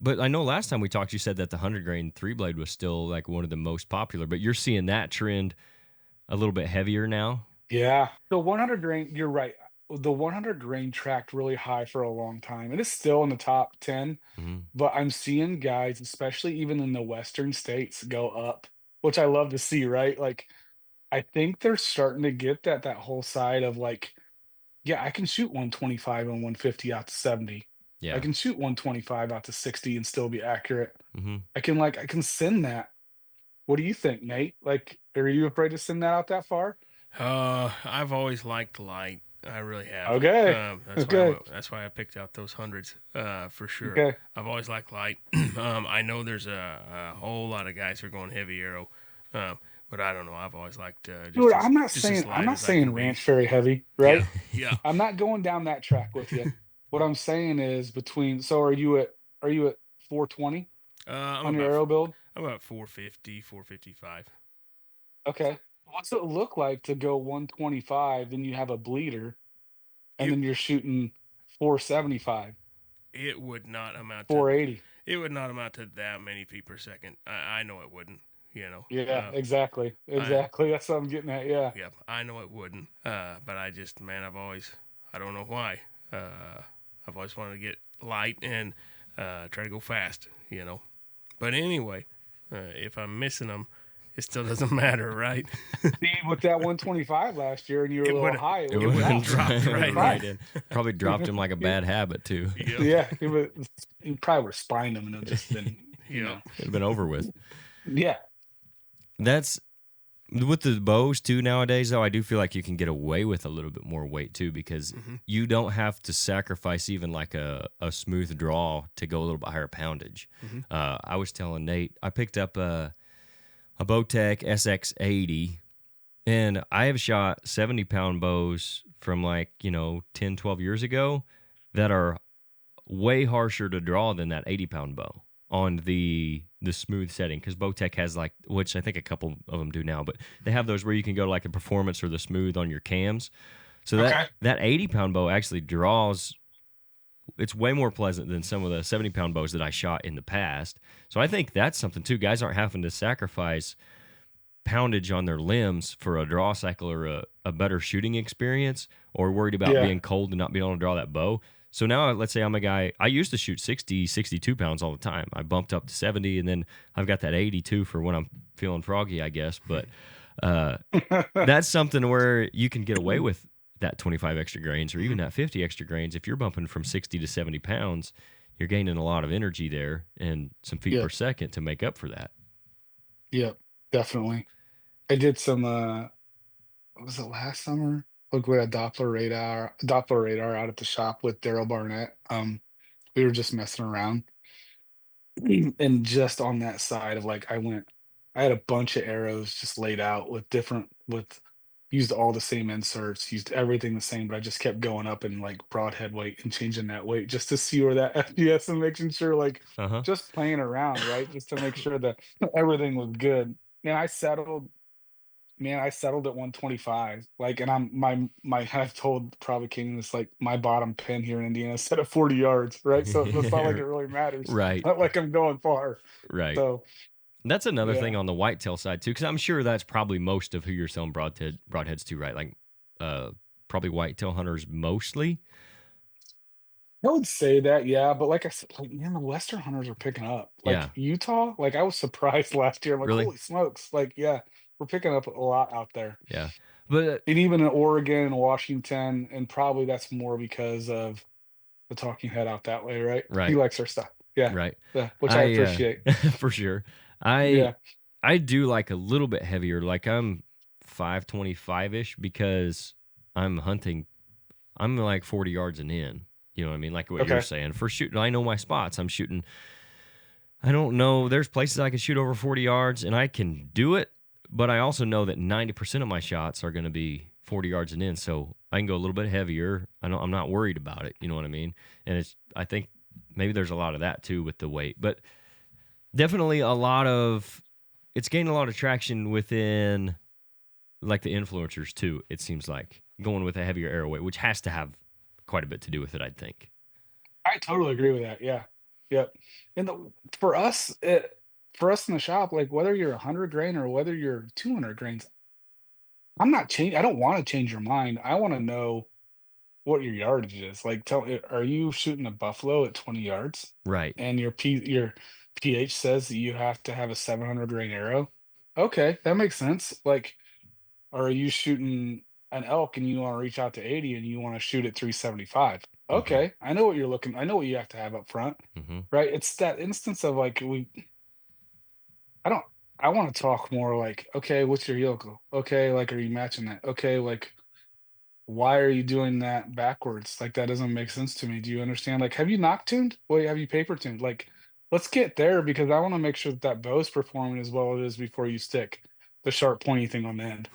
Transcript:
But I know last time we talked, you said that the 100 grain 3-blade was still like one of the most popular, but you're seeing that trend a little bit heavier now. Yeah. The 100 grain, you're right. The 100 grain tracked really high for a long time. It is still in the top 10, Mm-hmm. but I'm seeing guys, especially even in the Western states, go up, which I love to see, right? Like, I think they're starting to get that whole side of like, yeah, I can shoot 125 and 150 out to 70. I Yeah. can shoot 125 out to 60 and still be accurate. Mm-hmm. I can send that. What do you think, Nate? Like, are you afraid to send that out that far? I've always liked light. I really have. Okay. Okay. That's why I picked out those hundreds. For sure. Okay. I've always liked light. I know there's a whole lot of guys who are going heavy arrow, but I don't know. I've always liked Dude, just as I'm light not as I can saying be. ranch very heavy, Yeah, right? yeah. I'm not going down that track with you. What I'm saying is between, so are you at 420 I'm on your about arrow build? 450, 455. Okay. What's it look like to go 125, then you have a bleeder, and It then you're shooting 475, it would not amount to 480? that many feet per second. I know it wouldn't. You know. Yeah, exactly. I Exactly. That's what I'm getting at. Yeah. Yeah, I know it wouldn't. But I just, man, I don't know why. I've always wanted to get light and try to go fast, you know. But anyway, if I'm missing them, it still doesn't matter, right? See, with that 125 last year and you were a It little would high, It it would would have have dropped right right dropped. in. Probably dropped him like a bad habit too. Yep. Yeah, it would, you probably would have spined him and it just been, Yep. It'd have been over with. Yeah. That's with the bows too nowadays, though. I do feel like you can get away with a little bit more weight too, because you don't have to sacrifice even like a smooth draw to go a little bit higher poundage. I was telling Nate, I picked up a Bowtech SX80, and I have shot 70-pound bows from 10, 12 years ago that are way harsher to draw than that 80-pound bow on the smooth setting, because Bowtech has which I think a couple of them do now, but they have those where you can go like the performance or the smooth on your cams. So that 80-pound bow actually draws. It's way more pleasant than some of the 70-pound bows that I shot in the past. So I think that's something too. Guys aren't having to sacrifice poundage on their limbs for a draw cycle or a better shooting experience, or worried about Yeah. being cold and not being able to draw that bow. So now let's say I'm a guy, I used to shoot 60, 62 pounds all the time. I bumped up to 70, and then I've got that 82 for when I'm feeling froggy, I guess. But that's something where you can get away with that 25 extra grains or even that 50 extra grains. If you're bumping from 60 to 70 pounds, you're gaining a lot of energy there and some feet Yeah. per second to make up for that. Yep, definitely. I did some what was it last summer? Look, we had Doppler radar out at the shop with Daryl Barnett. We were just messing around. And just on that side of like I had a bunch of arrows just laid out with used all the same inserts, used everything the same, but I just kept going up in like broadhead weight and changing that weight just to see where that FPS and making sure like Uh-huh. just playing around, right? Just to make sure that everything was good. And I settled at 125. Like, and I've told probably King this, like my bottom pin here in Indiana is set at 40 yards, right? So it's not like it really matters. Right. Not like I'm going far. Right. So That's another yeah. thing on the whitetail side too, because I'm sure that's probably most of who you're selling broadheads to, right? Like, probably whitetail hunters mostly. I would say that, yeah, but like I said, like man, the Western hunters are picking up. Like Yeah. Utah, like I was surprised last year. I'm like, Really? holy smokes! Like, yeah, we're picking up a lot out there, Yeah, but and even in Oregon and Washington, and probably that's more because of the talking head out that way, right? He right, likes our stuff. Yeah, right. yeah, which I appreciate. For sure. I Yeah, I do like a little bit heavier. Like I'm 525-ish because I'm hunting. I'm like 40 yards and in. You know what I mean? Like what you're okay, saying. For shooting, I know my spots. I'm shooting. I don't know. There's places I can shoot over 40 yards, and I can do it. But I also know that 90% of my shots are going to be 40 yards and in, so I can go a little bit heavier. I'm not worried about it. You know what I mean? And I think maybe there's a lot of that too with the weight, but definitely it's gained a lot of traction within like the influencers too. It seems like going with a heavier arrow weight, which has to have quite a bit to do with it, I'd think. I totally agree with that. Yeah, Yep. And for us in the shop, like whether you're 100 grain or whether you're 200 grains, I don't want to change your mind. I want to know what your yardage is. Like, are you shooting a buffalo at 20 yards Right. and your pH says that you have to have a 700 grain arrow? Okay, that makes sense. Like, or are you shooting an elk and you want to reach out to 80 and you want to shoot at 375? Mm-hmm. Okay, I know what you have to have up front, Mm-hmm. right? It's that instance of like I don't I want to talk more like, okay, what's your yokel? Okay, like are you matching that? Okay, like why are you doing that backwards? Like that doesn't make sense to me. Do you understand? Like, have you noctuned? Well, have you paper tuned? Like, let's get there because I want to make sure that that bow is performing as well as it is before you stick the sharp pointy thing on the end.